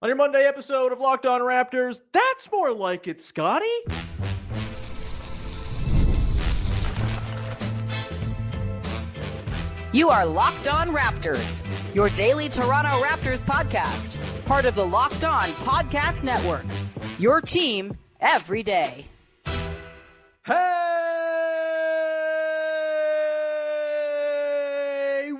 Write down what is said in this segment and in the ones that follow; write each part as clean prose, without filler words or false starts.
On your Monday episode of Locked On Raptors, that's more like it, Scottie. You are Locked On Raptors, your daily Toronto Raptors podcast, part of the Locked On Podcast Network, your team every day. Hey,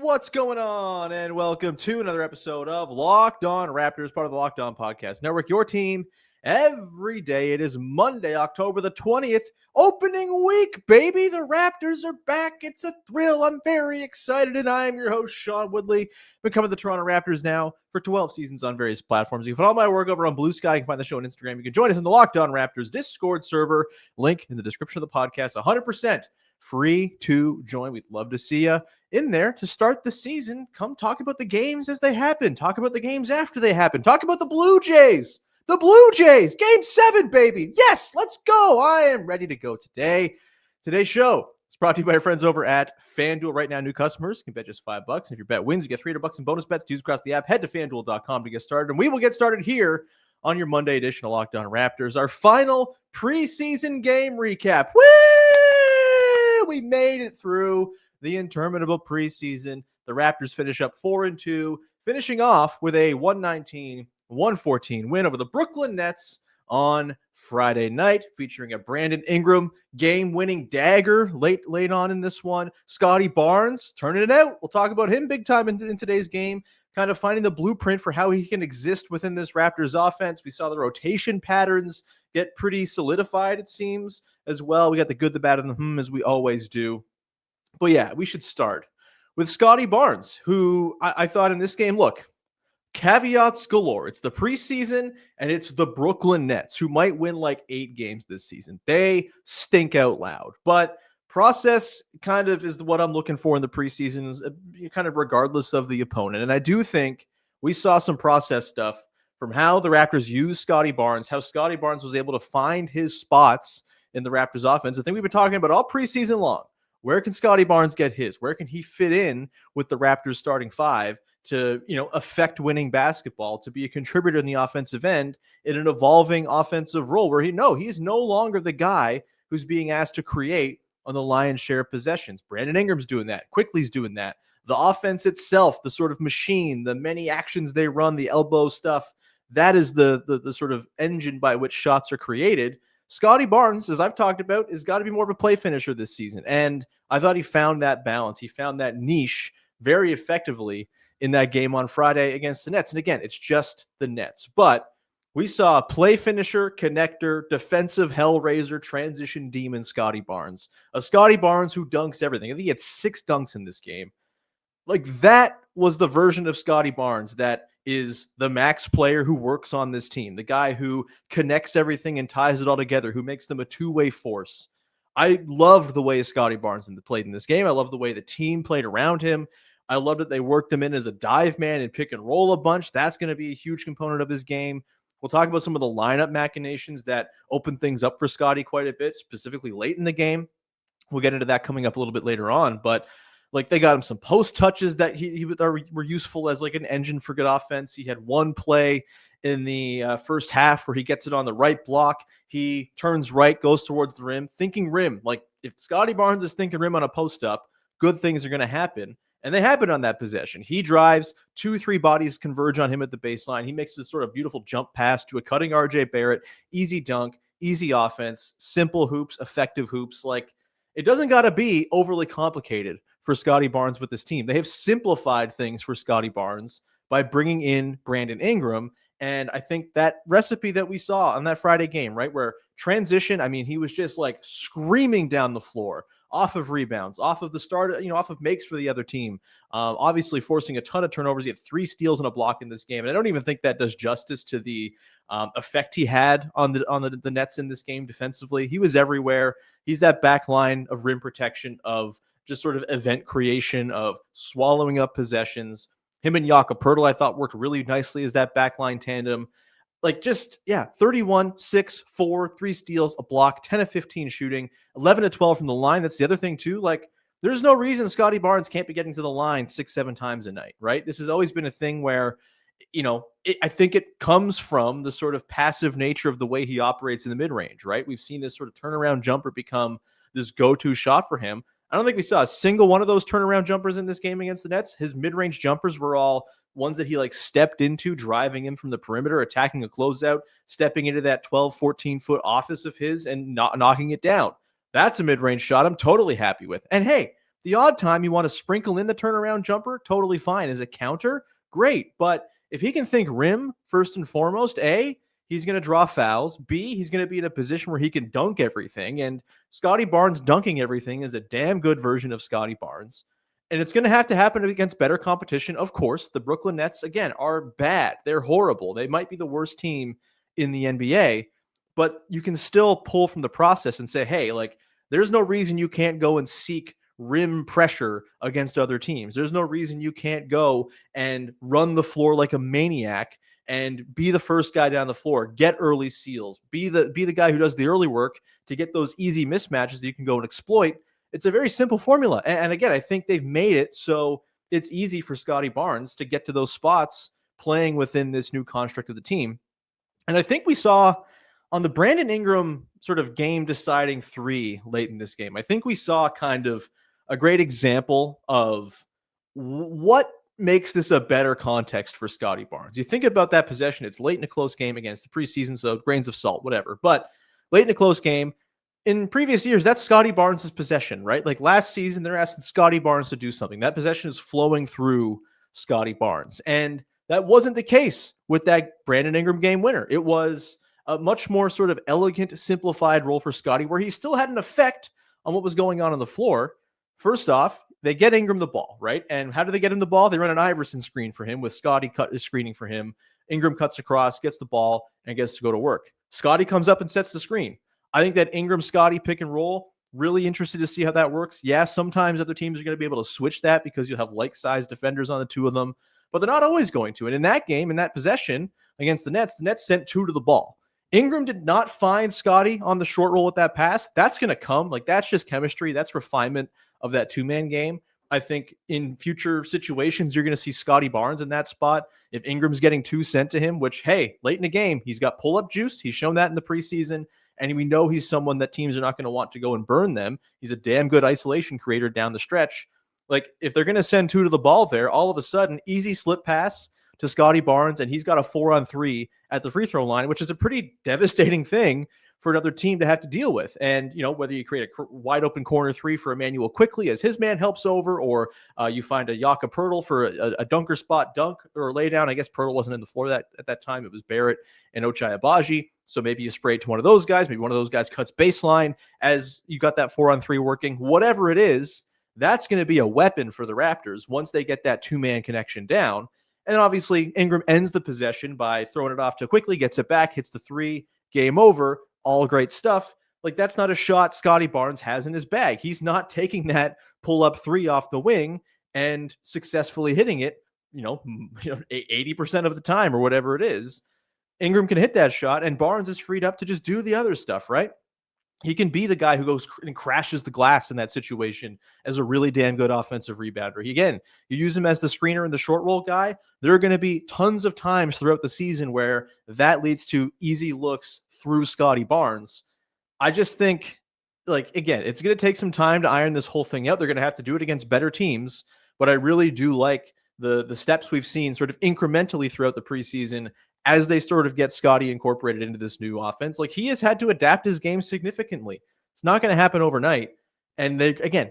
what's going on? And welcome to another episode of Locked On Raptors, part of the Locked On Podcast Network, your team every day. It is Monday, October the 20th, opening week, baby. The Raptors are back. It's a thrill. I'm very excited, and I am your host, Sean Woodley. Been covering the Toronto Raptors now for 12 seasons on various platforms. You can find all my work over on Blue Sky. You can find the show on Instagram. You can join us in the Locked On Raptors Discord server. Link in the description of the podcast. 100% free to join. We'd love to see you in there to start the season. Come talk about the games as they happen. Talk about the games after they happen. Talk about the Blue Jays. The Blue Jays, Game 7, baby. Yes, let's go. I am ready to go today. Today's show is brought to you by our friends over at FanDuel. Right now, new customers can bet just $5. And if your bet wins, you get $300 in bonus bets to use across the app. Head to FanDuel.com to get started. And we will get started here on your Monday edition of Locked On Raptors, our final preseason game recap. Woo! We made it through the interminable preseason. The Raptors finish up 4-2, finishing off with a 114 win over the Brooklyn Nets on Friday night, featuring a Brandon Ingram game-winning dagger late on in this one. Scottie Barnes turning it out. We'll talk about him big time in today's game, kind of finding the blueprint for how he can exist within this Raptors offense. We saw the rotation patterns get pretty solidified, it seems, as well. We got the good, the bad, and the as we always do. But yeah, we should start with Scottie Barnes, who I thought in this game, look, caveats galore. It's the preseason, and it's the Brooklyn Nets, who might win like 8 games this season. They stink out loud, but process kind of is what I'm looking for in the preseason, kind of regardless of the opponent. And I do think we saw some process stuff from how the Raptors used Scottie Barnes, how Scottie Barnes was able to find his spots in the Raptors offense. I think we've been talking about all preseason long. Where can Scottie Barnes get his? Where can he fit in with the Raptors starting 5 to, affect winning basketball, to be a contributor in the offensive end in an evolving offensive role where he's no longer the guy who's being asked to create on the lion's share of possessions. Brandon Ingram's doing that. Quickly's doing that. The offense itself, the sort of machine, the many actions they run, the elbow stuff, that is the sort of engine by which shots are created. Scottie Barnes, as I've talked about, has got to be more of a play finisher this season. And I thought he found that balance. He found that niche very effectively in that game on Friday against the Nets. And again, it's just the Nets. But we saw a play finisher, connector, defensive hellraiser, transition demon Scottie Barnes. A Scottie Barnes who dunks everything. I think he had 6 dunks in this game. Like, that was the version of Scottie Barnes that is the max player who works on this team, the guy who connects everything and ties it all together, who makes them a two-way force. I loved the way Scottie Barnes played in this game. I love the way the team played around him. I love that they worked him in as a dive man and pick and roll a bunch. That's going to be a huge component of his game. We'll talk about some of the lineup machinations that open things up for Scottie quite a bit, specifically late in the game. We'll get into that coming up a little bit later on, but like, they got him some post touches that were useful as like an engine for good offense. He had one play in the first half where he gets it on the right block. He turns right, goes towards the rim, thinking rim. Like, if Scottie Barnes is thinking rim on a post up, good things are going to happen. And they happen on that possession. He drives, 2-3 bodies converge on him at the baseline. He makes this sort of beautiful jump pass to a cutting RJ Barrett. Easy dunk, easy offense, simple hoops, effective hoops. Like, it doesn't got to be overly complicated for Scottie Barnes with this team. They have simplified things for Scottie Barnes by bringing in Brandon Ingram. And I think that recipe that we saw on that Friday game, right, where transition, I mean, he was just like screaming down the floor, off of rebounds, off of the start, off of makes for the other team. Obviously forcing a ton of turnovers. He had 3 steals and a block in this game. And I don't even think that does justice to the effect he had on the Nets in this game defensively. He was everywhere. He's that back line of rim protection, of just sort of event creation, of swallowing up possessions. Him and Jakob Poeltl, I thought, worked really nicely as that backline tandem. Like, just, 31, 6, 4, 3 steals, a block, 10 of 15 shooting, 11 of 12 from the line. That's the other thing, too. Like, there's no reason Scottie Barnes can't be getting to the line 6-7 times a night, right? This has always been a thing where I think it comes from the sort of passive nature of the way he operates in the mid-range, right? We've seen this sort of turnaround jumper become this go-to shot for him. I don't think we saw a single one of those turnaround jumpers in this game against the Nets. His mid-range jumpers were all ones that he stepped into, driving in from the perimeter, attacking a closeout, stepping into that 12, 14-foot office of his and knocking it down. That's a mid-range shot I'm totally happy with. And hey, the odd time you want to sprinkle in the turnaround jumper, totally fine. As a counter, great. But if he can think rim first and foremost, A, he's going to draw fouls. B, he's going to be in a position where he can dunk everything. And Scottie Barnes dunking everything is a damn good version of Scottie Barnes. And it's going to have to happen against better competition. Of course, the Brooklyn Nets, again, are bad. They're horrible. They might be the worst team in the NBA, but you can still pull from the process and say, hey, there's no reason you can't go and seek rim pressure against other teams. There's no reason you can't go and run the floor like a maniac and be the first guy down the floor, get early seals, be the guy who does the early work to get those easy mismatches that you can go and exploit. It's a very simple formula. And again, I think they've made it so it's easy for Scottie Barnes to get to those spots playing within this new construct of the team. And I think we saw on the Brandon Ingram sort of game deciding three late in this game, I think we saw kind of a great example of what makes this a better context for Scottie Barnes. You think about that possession, it's late in a close game against the preseason, so grains of salt, whatever. But late in a close game, in previous years, that's Scottie Barnes' possession, right? Last season, they're asking Scottie Barnes to do something. That possession is flowing through Scottie Barnes. And that wasn't the case with that Brandon Ingram game winner. It was a much more sort of elegant, simplified role for Scottie, where he still had an effect on what was going on the floor. First off, they get Ingram the ball, right? And how do they get him the ball? They run an Iverson screen for him with Scottie screening for him. Ingram cuts across, gets the ball, and gets to go to work. Scottie comes up and sets the screen. I think that Ingram-Scottie pick and roll, really interested to see how that works. Yeah, sometimes other teams are going to be able to switch that because you'll have like-sized defenders on the two of them, but they're not always going to. And in that game, in that possession against the Nets sent two to the ball. Ingram did not find Scottie on the short roll with that pass. That's going to come. That's just chemistry. That's refinement of that two-man game. I think in future situations, you're going to see Scottie Barnes in that spot. If Ingram's getting two sent to him, which, hey, late in the game, he's got pull-up juice. He's shown that in the preseason. And we know he's someone that teams are not going to want to go and burn them. He's a damn good isolation creator down the stretch. If they're going to send two to the ball there, all of a sudden, easy slip pass to Scottie Barnes, and he's got a 4-on-3 at the free throw line, which is a pretty devastating thing for another team to have to deal with. And, whether you create a wide open corner three for Emmanuel quickly as his man helps over, or you find a Jakob Poeltl for a dunker spot dunk or lay down. I guess Poeltl wasn't in the floor at that time. It was Barrett and Ochai Agbaji. So maybe you spray it to one of those guys. Maybe one of those guys cuts baseline as you got that 4-on-3 working. Whatever it is, that's going to be a weapon for the Raptors once they get that two-man connection down. And obviously, Ingram ends the possession by throwing it off to quickly, gets it back, hits the three, game over. All great stuff. That's not a shot Scottie Barnes has in his bag. He's not taking that pull-up three off the wing and successfully hitting it, 80% of the time or whatever it is. Ingram can hit that shot, and Barnes is freed up to just do the other stuff, right? He can be the guy who goes and crashes the glass in that situation as a really damn good offensive rebounder. Again, you use him as the screener and the short roll guy. There are going to be tons of times throughout the season where that leads to easy looks through Scottie Barnes. I just think, again, it's going to take some time to iron this whole thing out. They're going to have to do it against better teams, but I really do like the steps we've seen sort of incrementally throughout the preseason as they sort of get Scottie incorporated into this new offense. He has had to adapt his game significantly. It's not going to happen overnight. And again,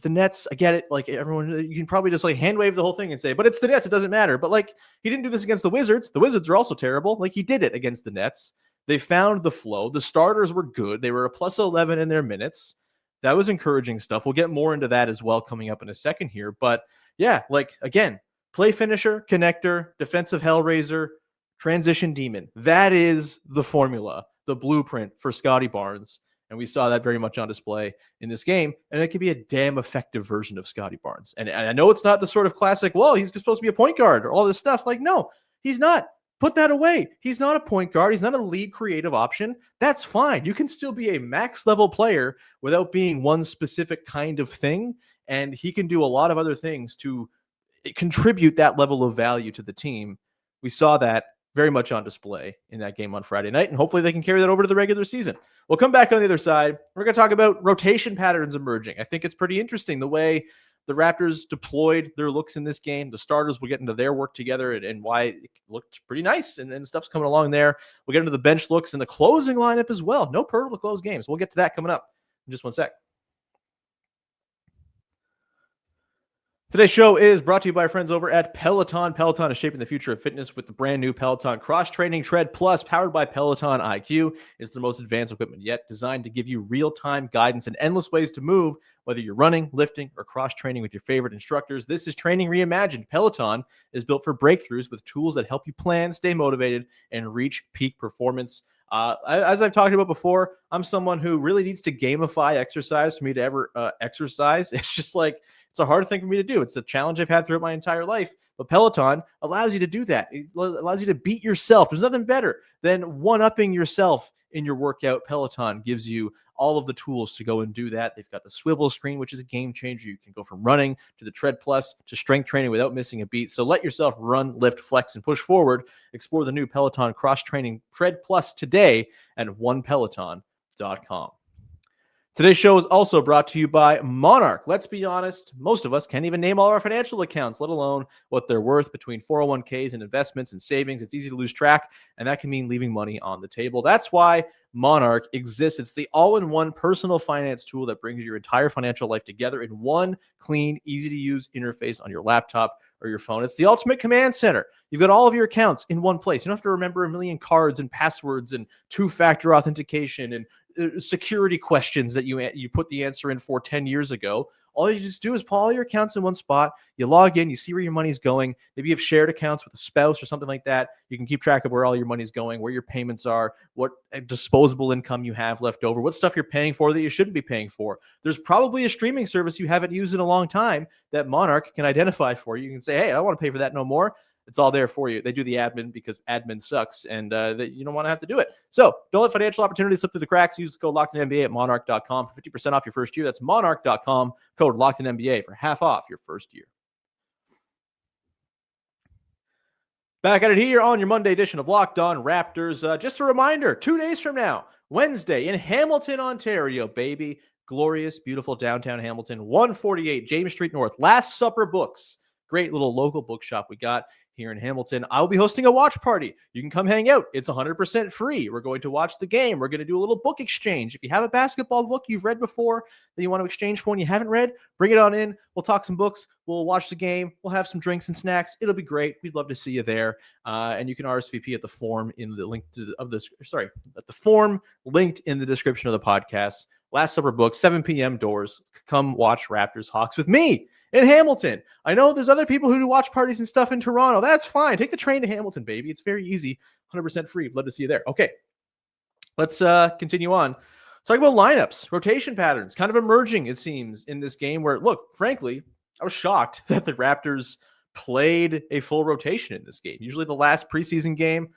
the Nets, I get it. Everyone, you can probably just hand wave the whole thing and say, but it's the Nets. It doesn't matter. But he didn't do this against the Wizards. The Wizards are also terrible. He did it against the Nets. They found the flow. The starters were good. They were a plus 11 in their minutes. That was encouraging stuff. We'll get more into that as well coming up in a second here. But yeah, again, play finisher, connector, defensive hellraiser, transition demon. That is the formula, the blueprint for Scottie Barnes. And we saw that very much on display in this game. And it can be a damn effective version of Scottie Barnes. And I know it's not the sort of classic, well, he's supposed to be a point guard or all this stuff. No, he's not. Put that away. He's not a point guard. He's not a lead creative option. That's fine. You can still be a max level player without being one specific kind of thing. And he can do a lot of other things to contribute that level of value to the team. We saw that very much on display in that game on Friday night, and hopefully they can carry that over to the regular season. We'll come back on the other side. We're going to talk about rotation patterns emerging. I think it's pretty interesting the way the Raptors deployed their looks in this game. The starters will get into their work together and why it looked pretty nice, and stuff's coming along there. We'll get into the bench looks and the closing lineup as well. No Poeltl to close games. We'll get to that coming up in just one sec. Today's show is brought to you by our friends over at Peloton. Peloton is shaping the future of fitness with the brand new Peloton Cross-Training Tread Plus, powered by Peloton IQ. It's the most advanced equipment yet, designed to give you real-time guidance and endless ways to move, whether you're running, lifting, or cross-training with your favorite instructors. This is training reimagined. Peloton is built for breakthroughs with tools that help you plan, stay motivated, and reach peak performance. As I've talked about before, I'm someone who really needs to gamify exercise for me to ever exercise. It's just like, it's a hard thing for me to do. It's a challenge I've had throughout my entire life. But Peloton allows you to do that. It allows you to beat yourself. There's nothing better than one-upping yourself in your workout. Peloton gives you all of the tools to go and do that. They've got the swivel screen, which is a game changer. You can go from running to the Tread Plus to strength training without missing a beat. So let yourself run, lift, flex, and push forward. Explore the new Peloton Cross-Training Tread Plus today at onepeloton.com. Today's show is also brought to you by Monarch. Let's be honest, most of us can't even name all our financial accounts, let alone what they're worth between 401ks and investments and savings. It's easy to lose track, and that can mean leaving money on the table. That's why Monarch exists. It's the all-in-one personal finance tool that brings your entire financial life together in one clean, easy-to-use interface on your laptop or your phone. It's the ultimate command center. You've got all of your accounts in one place. You don't have to remember a million cards and passwords and two-factor authentication and security questions that you put the answer in for 10 years ago. All you just do is pull all your accounts in one spot. You log in, you see where your money's going. Maybe you have shared accounts with a spouse or something like that. You can keep track of where all your money's going, where your payments are, what disposable income you have left over, what stuff you're paying for that you shouldn't be paying for. There's probably a streaming service you haven't used in a long time that Monarch can identify for you. You can say, hey, I don't want to pay for that no more. It's all there for you. They do the admin because admin sucks, and you don't want to have to do it. So don't let financial opportunities slip through the cracks. Use the code LOCKEDINNBA at monarch.com for 50% off your first year. That's monarch.com, code LOCKEDINNBA for half off your first year. Back at it here on your Monday edition of Locked On Raptors. Just a reminder, 2 days from now, Wednesday in Hamilton, Ontario, baby. Glorious, beautiful downtown Hamilton, 148 James Street North. Last Supper Books. Great little local bookshop we got here in Hamilton. I'll be hosting a watch party. You can come hang out. It's 100% free. We're going to watch the game. We're going to do a little book exchange. If you have a basketball book you've read before that you want to exchange for and you haven't read, bring it on in. We'll talk some books. We'll watch the game. We'll have some drinks and snacks. It'll be great. We'd love to see you there. And you can RSVP at the form in the link to at the form linked in the description of the podcast. Last Supper Books, 7 p.m. doors. Come watch Raptors Hawks with me in Hamilton. I know there's other people who do watch parties and stuff in Toronto. That's fine. Take the train to Hamilton, baby. It's very easy. 100% free. Love to see you there. Okay, let's continue on. Talk about lineups, rotation patterns, kind of emerging, it seems, in this game where, look, frankly, I was shocked that the Raptors played a full rotation in this game. Usually the last preseason game,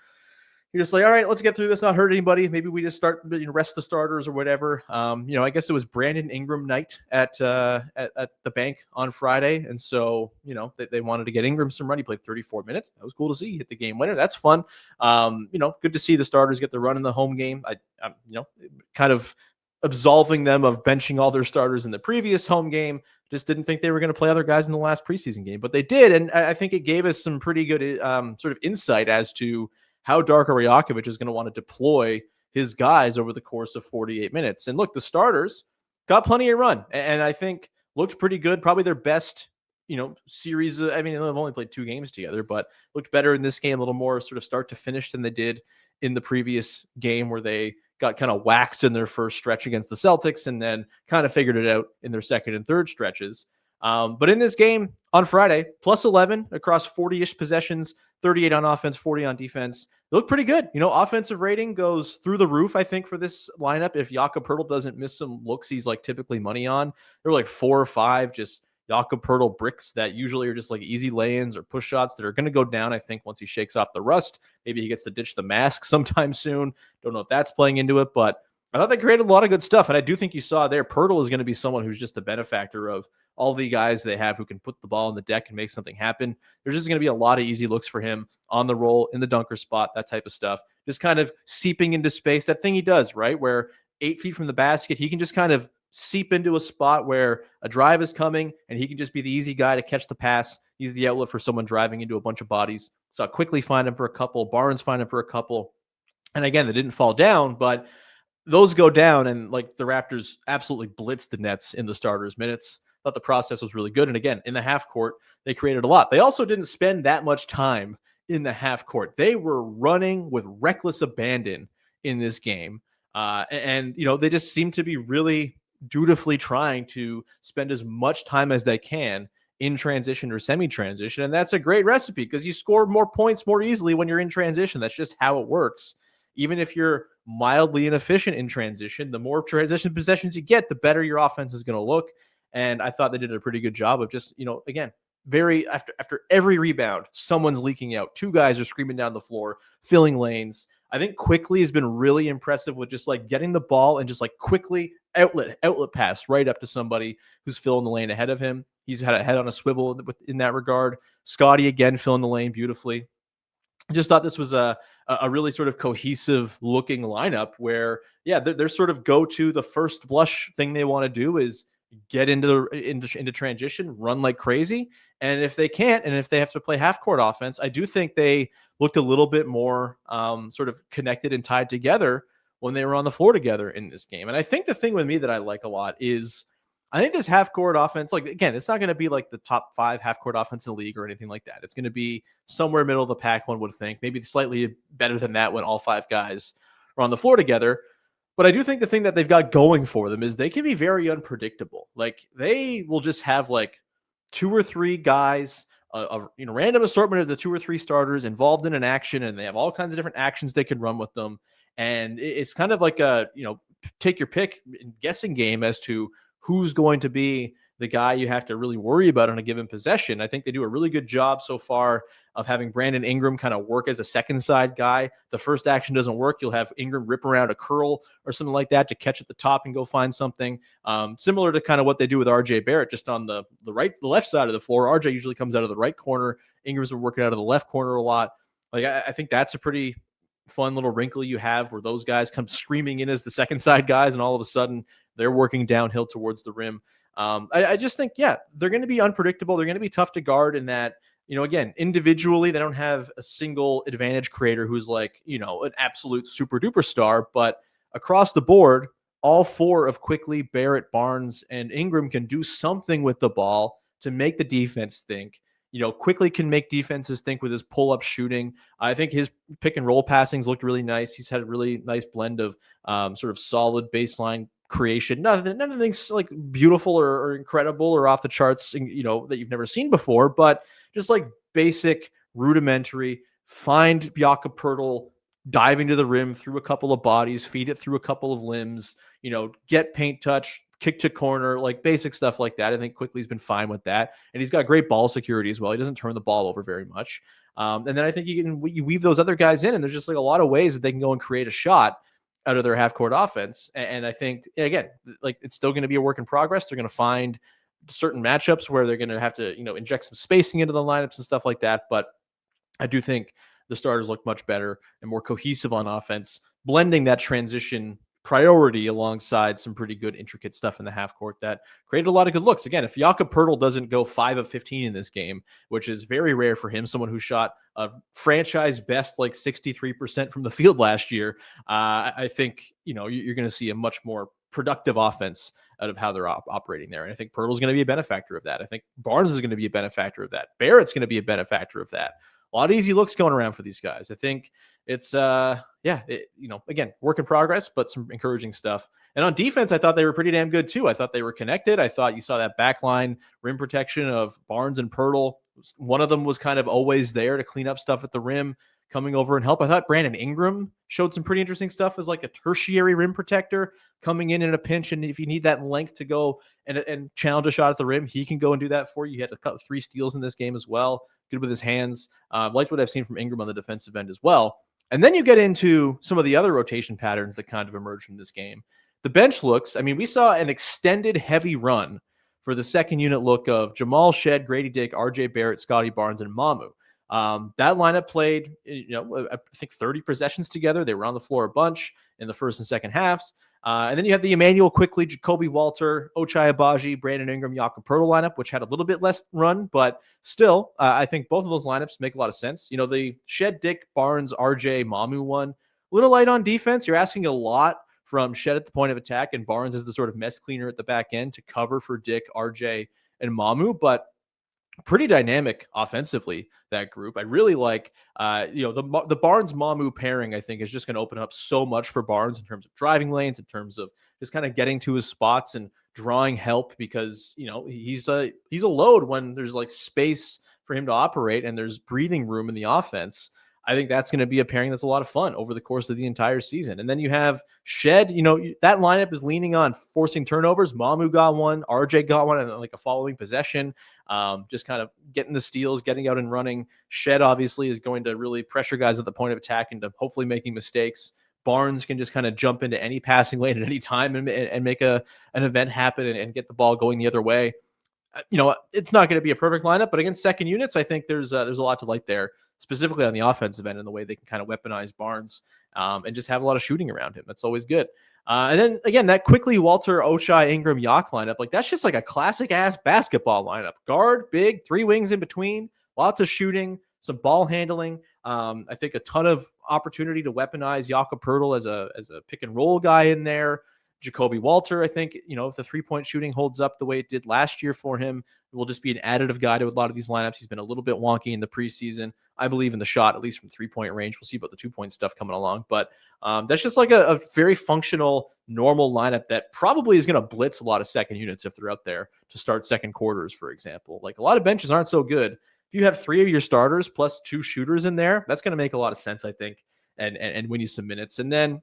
you're just like, all right, let's get through this, not hurt anybody. Maybe we just start, rest the starters or whatever. I guess it was Brandon Ingram night at the bank on Friday. And so, they wanted to get Ingram some run. He played 34 minutes. That was cool to see. He hit the game winner. That's fun. Good to see the starters get the run in the home game. I'm kind of absolving them of benching all their starters in the previous home game. Just didn't think they were going to play other guys in the last preseason game, but they did. And I think it gave us some pretty good sort of insight as to how Darko Rajakovic is going to want to deploy his guys over the course of 48 minutes. And look, the starters got plenty of run, and I think looked pretty good. Probably their best, series. I mean, they've only played 2 games together, but looked better in this game, a little more sort of start to finish than they did in the previous game where they got kind of waxed in their first stretch against the Celtics and then kind of figured it out in their second and third stretches. But in this game on Friday, plus 11 across 40-ish possessions, 38 on offense, 40 on defense. They look pretty good. Offensive rating goes through the roof, I think, for this lineup. If Jakob Poeltl doesn't miss some looks he's like typically money on, there were like 4 or 5 just Jakob Poeltl bricks that usually are just like easy lay-ins or push shots that are going to go down, I think, once he shakes off the rust. Maybe he gets to ditch the mask sometime soon. Don't know if that's playing into it, but I thought they created a lot of good stuff. And I do think you saw there, Poeltl is going to be someone who's just a benefactor of all the guys they have who can put the ball on the deck and make something happen. There's just going to be a lot of easy looks for him on the roll, in the dunker spot, that type of stuff. Just kind of seeping into space, that thing he does, right? Where 8 feet from the basket, he can just kind of seep into a spot where a drive is coming and he can just be the easy guy to catch the pass. He's the outlet for someone driving into a bunch of bodies. So quickly find him for a couple. Barnes find him for a couple. And again, they didn't fall down, but those go down, and like the Raptors absolutely blitzed the Nets in the starters' minutes. Thought the process was really good. And again, in the half court, they created a lot. They also didn't spend that much time in the half court. They were running with reckless abandon in this game. And they just seem to be really dutifully trying to spend as much time as they can in transition or semi-transition. And that's a great recipe because you score more points more easily when you're in transition. That's just how it works. Even if you're mildly inefficient in transition, the more transition possessions you get, the better your offense is going to look. And I thought they did a pretty good job of just, again, very after every rebound, someone's leaking out. 2 guys are screaming down the floor, filling lanes. I think Quickly has been really impressive with just like getting the ball and just like quickly outlet pass right up to somebody who's filling the lane ahead of him. He's had a head on a swivel in that regard. Scottie again filling the lane beautifully. I just thought this was a really sort of cohesive looking lineup where, they're sort of go to the first blush thing they want to do is get into transition, run like crazy. And if they can't, and if they have to play half court offense, I do think they looked a little bit more sort of connected and tied together when they were on the floor together in this game. And I think the thing with me that I like a lot is I think this half court offense, like, again, it's not going to be like the top 5 half court offense in the league or anything like that. It's going to be somewhere middle of the pack, one would think, maybe slightly better than that when all 5 guys are on the floor together. But I do think the thing that they've got going for them is they can be very unpredictable. Like they will just have like 2 or 3 guys, a random assortment of the 2 or 3 starters involved in an action, and they have all kinds of different actions they can run with them. And it's kind of like a, take your pick guessing game as to who's going to be the guy you have to really worry about on a given possession. I think they do a really good job so far of having Brandon Ingram kind of work as a second side guy. The first action doesn't work. You'll have Ingram rip around a curl or something like that to catch at the top and go find something. Similar to kind of what they do with RJ Barrett, just on the left side of the floor. RJ usually comes out of the right corner. Ingram's been working out of the left corner a lot. Like I think that's a pretty fun little wrinkle you have where those guys come screaming in as the second side guys, and all of a sudden they're working downhill towards the rim. I just think, they're going to be unpredictable. They're going to be tough to guard in that, again, individually, they don't have a single advantage creator who's like, an absolute super duper star, but across the board, all 4 of Quickly, Barrett, Barnes, and Ingram can do something with the ball to make the defense think. Quickly can make defenses think with his pull-up shooting. I think his pick and roll passings looked really nice. He's had a really nice blend of sort of solid baseline creation. Nothing's like beautiful or incredible or off the charts, that you've never seen before, but just like basic, rudimentary, find Jakob Poeltl diving to the rim through a couple of bodies, feed it through a couple of limbs, get paint touch, kick to corner, like basic stuff like that. I think Quickly's been fine with that. And he's got great ball security as well. He doesn't turn the ball over very much. And then I think you weave those other guys in, and there's just like a lot of ways that they can go and create a shot out of their half court offense. And I think, again, like it's still going to be a work in progress. They're going to find certain matchups where they're going to have to, inject some spacing into the lineups and stuff like that. But I do think the starters look much better and more cohesive on offense, blending that transition priority alongside some pretty good intricate stuff in the half court that created a lot of good looks. Again, if Jakob Poeltl doesn't go 5 of 15 in this game, which is very rare for him, someone who shot a franchise best like 63% from the field last year, I think, you're going to see a much more productive offense out of how they're operating there. And I think Poeltl's going to be a benefactor of that. I think Barnes is going to be a benefactor of that. Barrett's going to be a benefactor of that. A lot of easy looks going around for these guys. I think it's, again, work in progress, but some encouraging stuff. And on defense, I thought they were pretty damn good too. I thought they were connected. I thought you saw that backline rim protection of Barnes and Poeltl. One of them was kind of always there to clean up stuff at the rim, coming over and help. I thought Brandon Ingram showed some pretty interesting stuff as like a tertiary rim protector coming in a pinch. And if you need that length to go and challenge a shot at the rim, he can go and do that for you. He had 3 steals in this game as well. Good with his hands. Liked what I've seen from Ingram on the defensive end as well. And then you get into some of the other rotation patterns that kind of emerged from this game. The bench looks, we saw an extended heavy run for the second unit look of Jamal, Shed, Grady Dick, RJ Barrett, Scottie Barnes, and Mamu. That lineup played, I think 30 possessions together. They were on the floor a bunch in the first and second halves. And then you have the Emmanuel Quickley, Jakob Poeltl, Ochai Agbaji, Brandon Ingram, Jakob Poeltl lineup, which had a little bit less run, but still, I think both of those lineups make a lot of sense. The Shed, Dick, Barnes, RJ, Mamu one, a little light on defense. You're asking a lot from Shed at the point of attack, and Barnes is the sort of mess cleaner at the back end to cover for Dick, RJ, and Mamu, but pretty dynamic offensively, that group. I really like, the Barnes-Mamu pairing, I think, is just going to open up so much for Barnes in terms of driving lanes, in terms of just kind of getting to his spots and drawing help, because, he's a load when there's like space for him to operate and there's breathing room in the offense. I think that's going to be a pairing that's a lot of fun over the course of the entire season. And then you have Shed, that lineup is leaning on forcing turnovers. Mamu got one, RJ got one, and then like a following possession, just kind of getting the steals, getting out and running. Shed obviously is going to really pressure guys at the point of attack into hopefully making mistakes. Barnes can just kind of jump into any passing lane at any time and make an event happen and get the ball going the other way. It's not going to be a perfect lineup, but against second units, I think there's a lot to like there, specifically on the offensive end, and the way they can kind of weaponize Barnes and just have a lot of shooting around him. That's always good. And then again, that Quickley, Walter, Ochai, Ingram, Yak lineup, like that's just like a classic ass basketball lineup. Guard, big, 3 wings in between, lots of shooting, some ball handling. I think a ton of opportunity to weaponize Jakob Poeltl as a pick and roll guy in there. Jakob Poeltl, I think, if the 3-point shooting holds up the way it did last year for him, it will just be an additive guy to a lot of these lineups. He's been a little bit wonky in the preseason. I believe in the shot, at least from 3-point range. We'll see about the 2-point stuff coming along. But that's just like a very functional, normal lineup that probably is going to blitz a lot of second units if they're out there to start second quarters, for example. Like a lot of benches aren't so good. If you have 3 of your starters plus 2 shooters in there, that's going to make a lot of sense, I think, and win you some minutes. And then,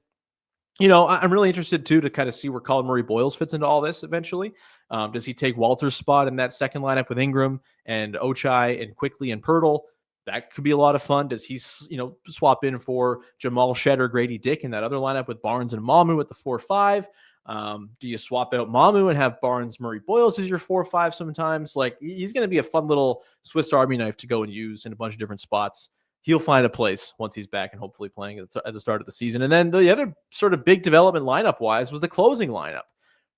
I'm really interested, too, to kind of see where Colin Murray-Boyles fits into all this eventually. Does he take Walter's spot in that second lineup with Ingram and Ochai and Quickley and Poeltl? That could be a lot of fun. Does he, swap in for Jamal, Shed, or Grady Dick in that other lineup with Barnes and Mamu at the 4-5? Do you swap out Mamu and have Barnes, Murray-Boyles as your 4-5 sometimes? Like, he's going to be a fun little Swiss Army knife to go and use in a bunch of different spots. He'll find a place once he's back and hopefully playing at the start of the season. And then the other sort of big development lineup-wise was the closing lineup.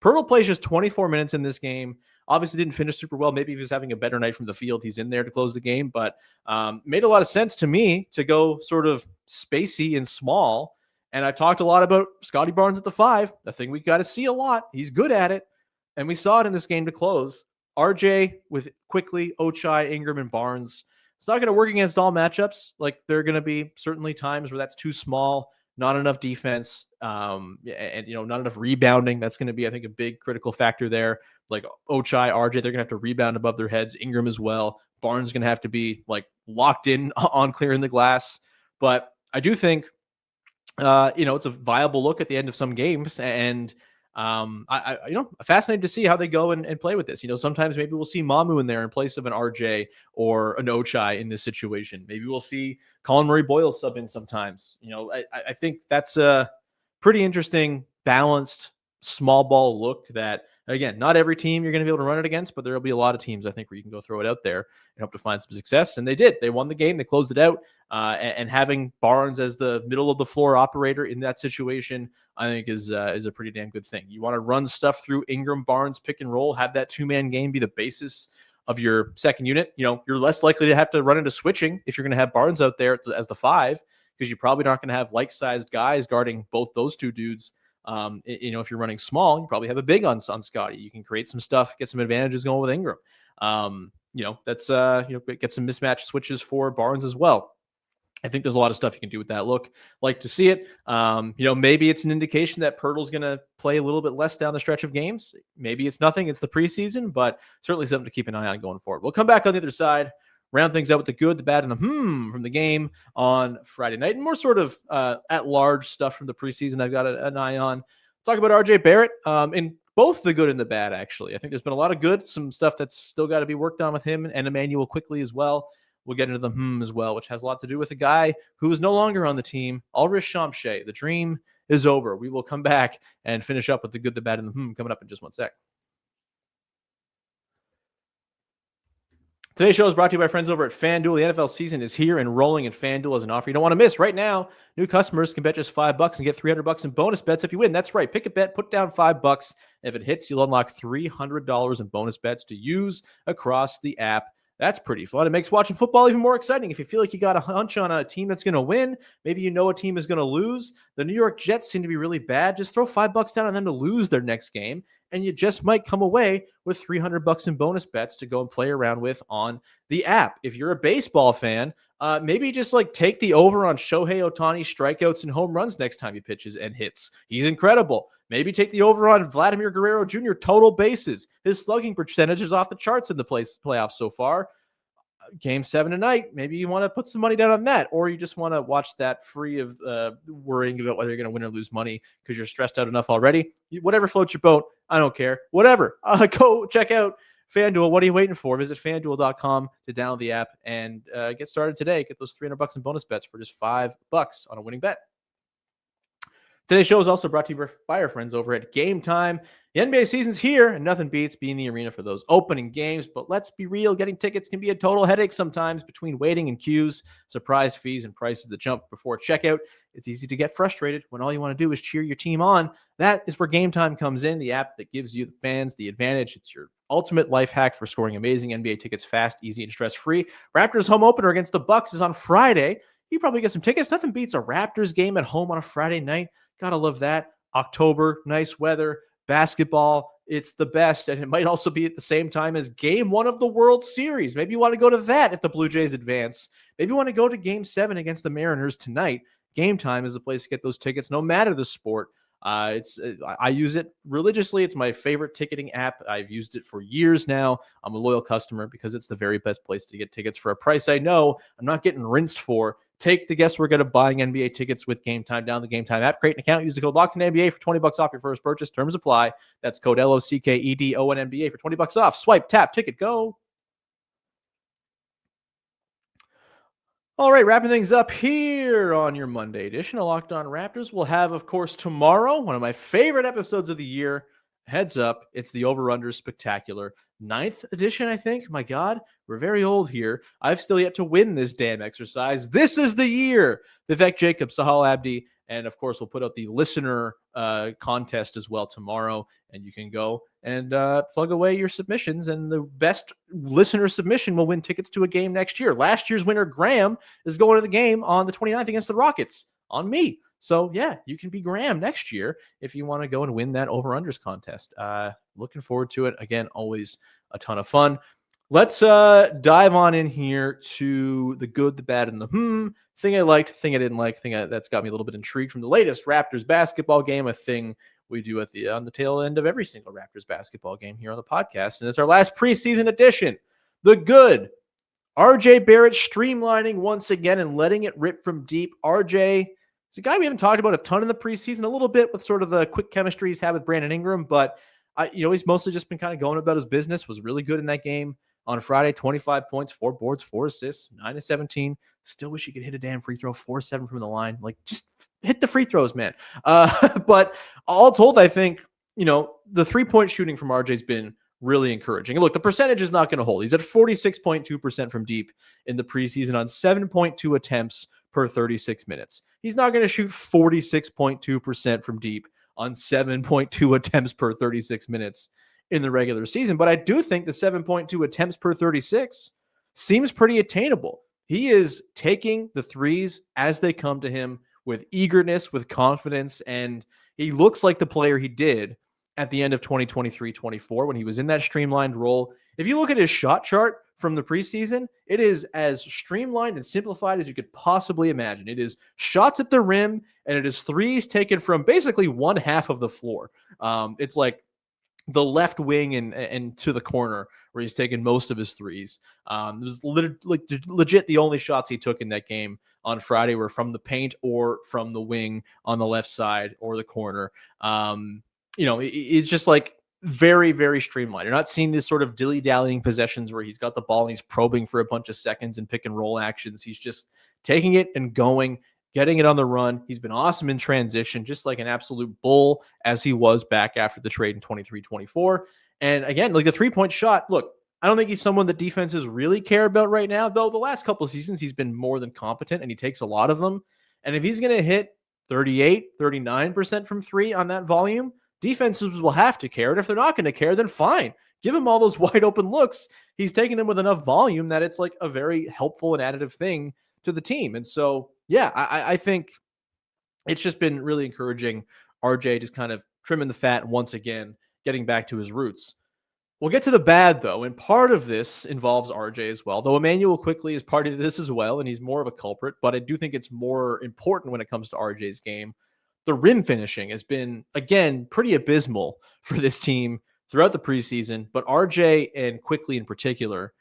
Poeltl plays just 24 minutes in this game. Obviously didn't finish super well. Maybe if he was having a better night from the field, he's in there to close the game. But made a lot of sense to me to go sort of spacey and small. And I talked a lot about Scottie Barnes at the 5. The thing we got to see a lot. He's good at it. And we saw it in this game to close. RJ with Quickley, Ochai, Ingram, and Barnes. It's not going to work against all matchups. Like, there are going to be certainly times where that's too small, not enough defense, and not enough rebounding. That's going to be, I think, a big critical factor there. Like Ochai, RJ, they're going to have to rebound above their heads. Ingram as well. Barnes is going to have to be like locked in on clearing the glass. But I do think, it's a viable look at the end of some games, and fascinated to see how they go and play with this. Sometimes maybe we'll see Mamu in there in place of an RJ or an Ochai in this situation. Maybe we'll see Colin Murray-Boyles sub in sometimes. I think that's a pretty interesting, balanced, small ball look that, again, not every team you're going to be able to run it against, but there'll be a lot of teams, I think, where you can go throw it out there and hope to find some success. And they did. They won the game. They closed it out. And having Barnes as the middle of the floor operator in that situation, I think is a pretty damn good thing. You want to run stuff through Ingram, Barnes, pick and roll, have that 2-man game be the basis of your second unit. You're less likely to have to run into switching if you're going to have Barnes out there as the 5, because you're probably not going to have like-sized guys guarding both those two dudes. If you're running small, you probably have a big on Scottie. You can create some stuff, get some advantages going with Ingram. That's get some mismatch switches for Barnes as well. I think there's a lot of stuff you can do with that look. Like to see it. Maybe it's an indication that Poeltl's going to play a little bit less down the stretch of games. Maybe it's nothing. It's the preseason, but certainly something to keep an eye on going forward. We'll come back on the other side, round things out with the good, the bad, and the from the game on Friday night, and more sort of at-large stuff from the preseason I've got an eye on. Talk about RJ Barrett in both the good and the bad, actually. I think there's been a lot of good, some stuff that's still got to be worked on with him and Emmanuel Quickley as well. We'll get into the as well, which has a lot to do with a guy who is no longer on the team, Ulrich Chomche. The dream is over. We will come back and finish up with the good, the bad, and the coming up in just one sec. Today's show is brought to you by friends over at FanDuel. The NFL season is here and rolling, and FanDuel has an offer you don't want to miss. Right now, new customers can bet just $5 and get $300 in bonus bets if you win. That's right. Pick a bet, put down $5. If it hits, you'll unlock $300 in bonus bets to use across the app. That's pretty fun. It makes watching football even more exciting. If you feel like you got a hunch on a team that's going to win, maybe you know a team is going to lose. The New York Jets seem to be really bad. Just throw $5 down on them to lose their next game, and you just might come away with $300 in bonus bets to go and play around with on the app. If you're a baseball fan, maybe just like take the over on Shohei Ohtani's strikeouts and home runs next time he pitches and hits. He's incredible. Maybe take the over on Vladimir Guerrero Jr. total bases. His slugging percentage is off the charts in the playoffs so far. Game 7 tonight, maybe you want to put some money down on that, or you just want to watch that free of worrying about whether you're going to win or lose money because you're stressed out enough already. Whatever floats your boat, I don't care. Whatever. Go check out FanDuel. What are you waiting for? Visit FanDuel.com to download the app and get started today. Get those $300 in bonus bets for just $5 on a winning bet. Today's show is also brought to you by our friends over at Game Time. The NBA season's here, and nothing beats being in the arena for those opening games. But let's be real, getting tickets can be a total headache sometimes between waiting in queues, surprise fees, and prices that jump before checkout. It's easy to get frustrated when all you want to do is cheer your team on. That is where Game Time comes in, the app that gives you the fans the advantage. It's your ultimate life hack for scoring amazing NBA tickets fast, easy, and stress-free. Raptors home opener against the Bucks is on Friday. You probably get some tickets. Nothing beats a Raptors game at home on a Friday night. Gotta love that. October, nice weather, basketball. It's the best. And it might also be at the same time as game 1 of the World Series. Maybe you want to go to that if the Blue Jays advance. Maybe you want to go to game 7 against the Mariners tonight. Game Time is the place to get those tickets, no matter the sport. I use it religiously. It's my favorite ticketing app. I've used it for years now. I'm a loyal customer because it's the very best place to get tickets for a price I know I'm not getting rinsed for. Take the guesswork out of buying NBA tickets with Game Time. Down the Game Time app, create an account, use the code LOCKEDONNBA for $20 off your first purchase. Terms apply. That's code LOCKEDONNBA for $20 off. Swipe, tap, ticket, go. All right, wrapping things up here on your Monday edition of Locked On Raptors. We'll have, of course, tomorrow, one of my favorite episodes of the year. Heads up, it's the Over-Under Spectacular 9th edition, I think. My God, we're very old here. I've still yet to win this damn exercise. This is the year. Vivek Jacob, Sahal Abdi, and of course, we'll put out the listener contest as well tomorrow, and you can go and plug away your submissions, and the best listener submission will win tickets to a game next year. Last year's winner, Graham, is going to the game on the 29th against the Rockets on me. So, yeah, you can be Graham next year if you want to go and win that over-unders contest. Looking forward to it. Again, always a ton of fun. Let's dive on in here to the good, the bad, and the thing I liked, thing I didn't like, that's got me a little bit intrigued from the latest Raptors basketball game, a thing we do on the tail end of every single Raptors basketball game here on the podcast. And it's our last preseason edition. The good. RJ Barrett streamlining once again and letting it rip from deep. RJ is a guy we haven't talked about a ton in the preseason, a little bit with sort of the quick chemistry he's had with Brandon Ingram, but he's mostly just been kind of going about his business. Was really good in that game on Friday, 25 points, 4 boards, 4 assists, 9 of 17. Still wish he could hit a damn free throw, 4-7 from the line. Like, just hit the free throws, man. But all told, I think, the 3-point shooting from RJ's been really encouraging. And look, the percentage is not going to hold. He's at 46.2% from deep in the preseason on 7.2 attempts per 36 minutes. He's not going to shoot 46.2% from deep on 7.2 attempts per 36 minutes in the regular season. But I do think the 7.2 attempts per 36 seems pretty attainable. He is taking the threes as they come to him with eagerness, with confidence, and he looks like the player he did at the end of 2023-24 when he was in that streamlined role. If you look at his shot chart from the preseason, it is as streamlined and simplified as you could possibly imagine. It is shots at the rim, and it is threes taken from basically one half of the floor. It's like the left wing and to the corner where he's taken most of his threes. It was legit the only shots he took in that game on Friday were from the paint or from the wing on the left side or the corner. It's just like very, very streamlined. You're not seeing this sort of dilly-dallying possessions where he's got the ball and he's probing for a bunch of seconds and pick and roll actions. He's just taking it and going, getting it on the run. He's been awesome in transition, just like an absolute bull as he was back after the trade in 23-24. And again, like the 3-point shot, look, I don't think he's someone that defenses really care about right now, though the last couple of seasons he's been more than competent and he takes a lot of them. And if he's going to hit 38, 39% from three on that volume, defenses will have to care. And if they're not going to care, then fine. Give him all those wide open looks. He's taking them with enough volume that it's like a very helpful and additive thing to the team. And so, yeah, I think it's just been really encouraging. RJ just kind of trimming the fat once again, getting back to his roots. We'll get to the bad, though, and part of this involves RJ as well, though Emmanuel Quickley is part of this as well, and he's more of a culprit, but I do think it's more important when it comes to RJ's game. The rim finishing has been, again, pretty abysmal for this team throughout the preseason, but RJ and Quickley in particular,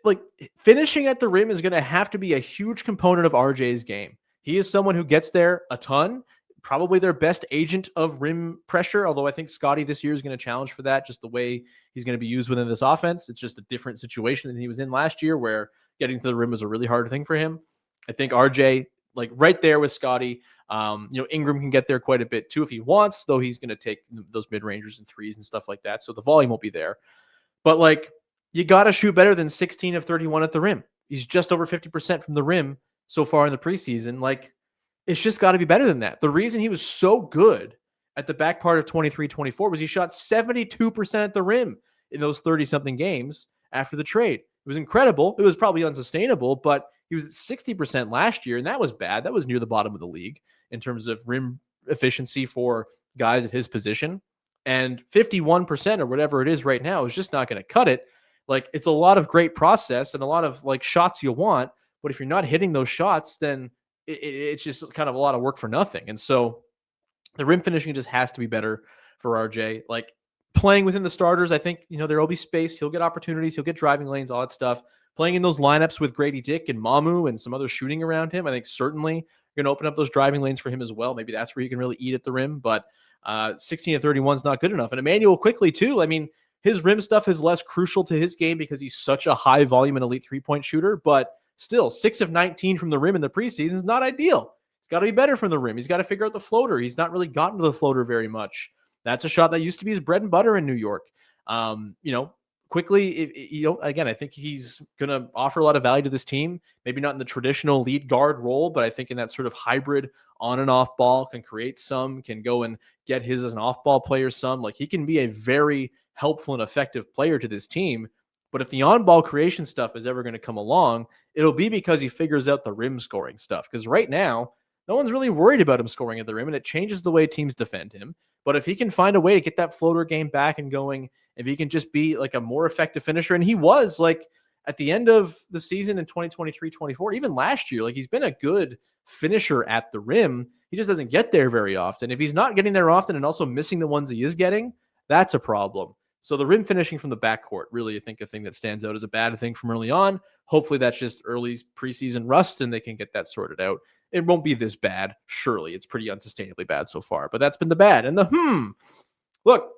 like finishing at the rim is going to have to be a huge component of RJ's game. He is someone who gets there a ton, probably their best agent of rim pressure, although I think Scottie this year is going to challenge for that, just the way he's going to be used within this offense. It's just a different situation than he was in last year, where getting to the rim was a really hard thing for him. I think RJ, like right there with Scottie, Ingram can get there quite a bit too if he wants, though he's going to take those mid-rangers and threes and stuff like that, so the volume won't be there. But like, you got to shoot better than 16 of 31 at the rim. He's just over 50% from the rim so far in the preseason. Like, it's just got to be better than that. The reason he was so good at the back part of 23-24 was he shot 72% at the rim in those 30-something games after the trade. It was incredible. It was probably unsustainable, but he was at 60% last year, and that was bad. That was near the bottom of the league in terms of rim efficiency for guys at his position. And 51% or whatever it is right now is just not going to cut it. Like, it's a lot of great process and a lot of like shots you want, but if you're not hitting those shots, then it's just kind of a lot of work for nothing. And so the rim finishing just has to be better for RJ. Like, playing within the starters, I think, there will be space. He'll get opportunities. He'll get driving lanes, all that stuff. Playing in those lineups with Grady Dick and Mamu and some other shooting around him, I think certainly going to open up those driving lanes for him as well. Maybe that's where he can really eat at the rim, but 16 of 31 is not good enough. And Emmanuel Quickley too. I mean, his rim stuff is less crucial to his game because he's such a high volume and elite three-point shooter, but still 6 of 19 from the rim in the preseason is not ideal. He's got to be better from the rim. He's got to figure out the floater. He's not really gotten to the floater very much. That's a shot that used to be his bread and butter in New York. Quickley, again, I think he's going to offer a lot of value to this team. Maybe not in the traditional lead guard role, but I think in that sort of hybrid on and off ball, can create some, can go and get his as an off ball player some. Like, he can be a very helpful and effective player to this team. But if the on ball creation stuff is ever going to come along, it'll be because he figures out the rim scoring stuff. Because right now, no one's really worried about him scoring at the rim, and it changes the way teams defend him. But if he can find a way to get that floater game back and going, if he can just be like a more effective finisher, and he was like at the end of the season in 2023-24, even last year, like he's been a good finisher at the rim. He just doesn't get there very often. If he's not getting there often and also missing the ones he is getting, that's a problem. So the rim finishing from the backcourt, really, I think a thing that stands out as a bad thing from early on. Hopefully that's just early preseason rust and they can get that sorted out. It won't be this bad. Surely it's pretty unsustainably bad so far, but that's been the bad. And look,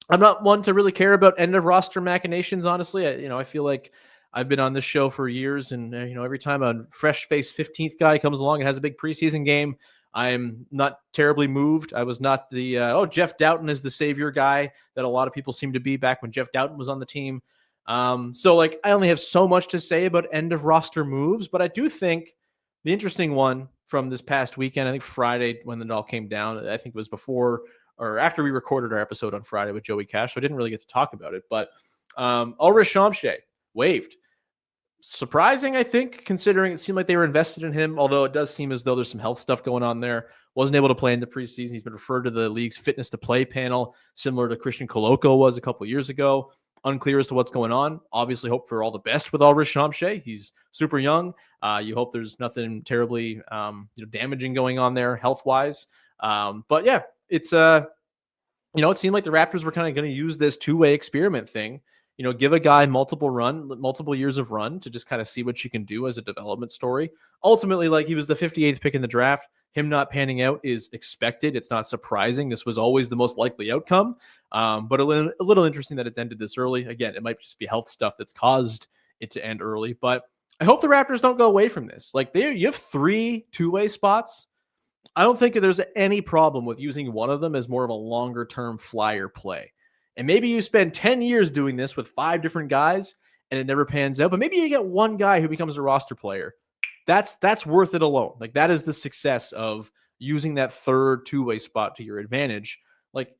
I'm not one to really care about end of roster machinations. Honestly, I feel like I've been on this show for years, and every time a fresh faced 15th guy comes along and has a big preseason game, I'm not terribly moved. I was not the Jeff Doughton is the savior guy that a lot of people seem to be back when Jeff Doughton was on the team. So like, I only have so much to say about end of roster moves, but I do think the interesting one from this past weekend, I think Friday when it all came down, I think it was before or after we recorded our episode on Friday with Joey Cash, so I didn't really get to talk about it, but Ulrich Chomche waived. Surprising, I think, considering it seemed like they were invested in him, although it does seem as though there's some health stuff going on there. Wasn't able to play in the preseason. He's been referred to the league's fitness to play panel, similar to Christian Koloko was a couple years ago. Unclear as to what's going on. Obviously hope for all the best with Ulrich Chomche. He's super young. You hope there's nothing terribly damaging going on there health-wise. But yeah, it's it seemed like the Raptors were kind of going to use this two-way experiment thing. Give a guy multiple years of run to just kind of see what you can do as a development story. Ultimately, like, he was the 58th pick in the draft. Him not panning out is expected. It's not surprising. This was always the most likely outcome. But a little interesting that it's ended this early. Again, it might just be health stuff that's caused it to end early. But I hope the Raptors don't go away from this. Like, you have 3 two-way spots. I don't think there's any problem with using one of them as more of a longer-term flyer play. And maybe you spend 10 years doing this with 5 different guys and it never pans out, but maybe you get one guy who becomes a roster player. That's worth it alone. Like, that is the success of using that third two-way spot to your advantage. Like,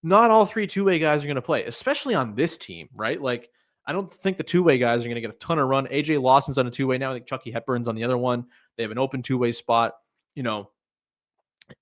not all 3 two-way guys are going to play, especially on this team, right? Like, I don't think the two-way guys are going to get a ton of run. AJ Lawson's on a two-way now. I think Chucky Hepburn's on the other one. They have an open two-way spot. You know,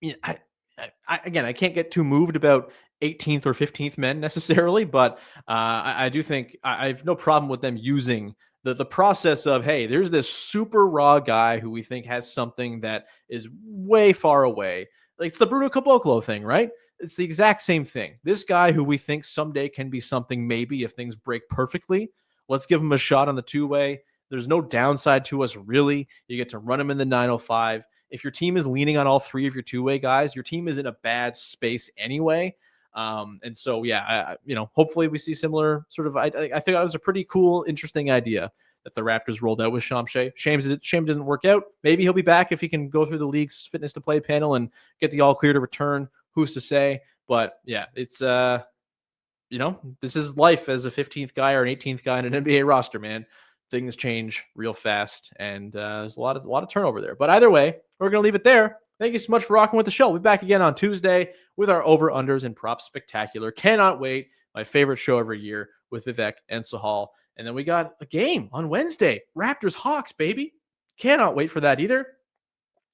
again, I can't get too moved about 18th or 15th men necessarily, but I do think I have no problem with them using the process of, hey, there's this super raw guy who we think has something that is way far away. Like, it's the Bruno Caboclo thing, right? It's the exact same thing. This guy who we think someday can be something, maybe if things break perfectly, let's give him a shot on the two-way. There's no downside to us, really. You get to run him in the 905. If your team is leaning on all 3 of your two-way guys, your team is in a bad space anyway. And so, yeah, hopefully we see similar sort of. I think that was a pretty cool, interesting idea that the Raptors rolled out with Chomche. Shame it didn't work out. Maybe he'll be back if he can go through the league's fitness to play panel and get the all clear to return. Who's to say? But yeah, it's this is life as a 15th guy or an 18th guy in an NBA roster, man. Things change real fast, and there's a lot of turnover there. But either way, we're going to leave it there. Thank you so much for rocking with the show. We'll be back again on Tuesday with our over-unders and props spectacular. Cannot wait. My favorite show every year with Vivek and Sahal. And then we got a game on Wednesday. Raptors-Hawks, baby. Cannot wait for that either.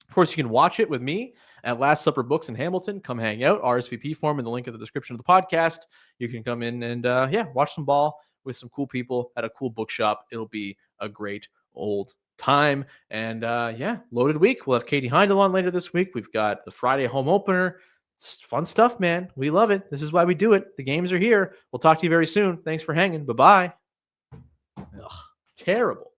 Of course, you can watch it with me at Last Supper Books in Hamilton. Come hang out. RSVP form in the link in the description of the podcast. You can come in and, watch some ball with some cool people at a cool bookshop. It'll be a great old time. And, loaded week. We'll have Katie Heindel on later this week. We've got the Friday home opener. It's fun stuff, man. We love it. This is why we do it. The games are here. We'll talk to you very soon. Thanks for hanging. Bye-bye. Ugh, terrible.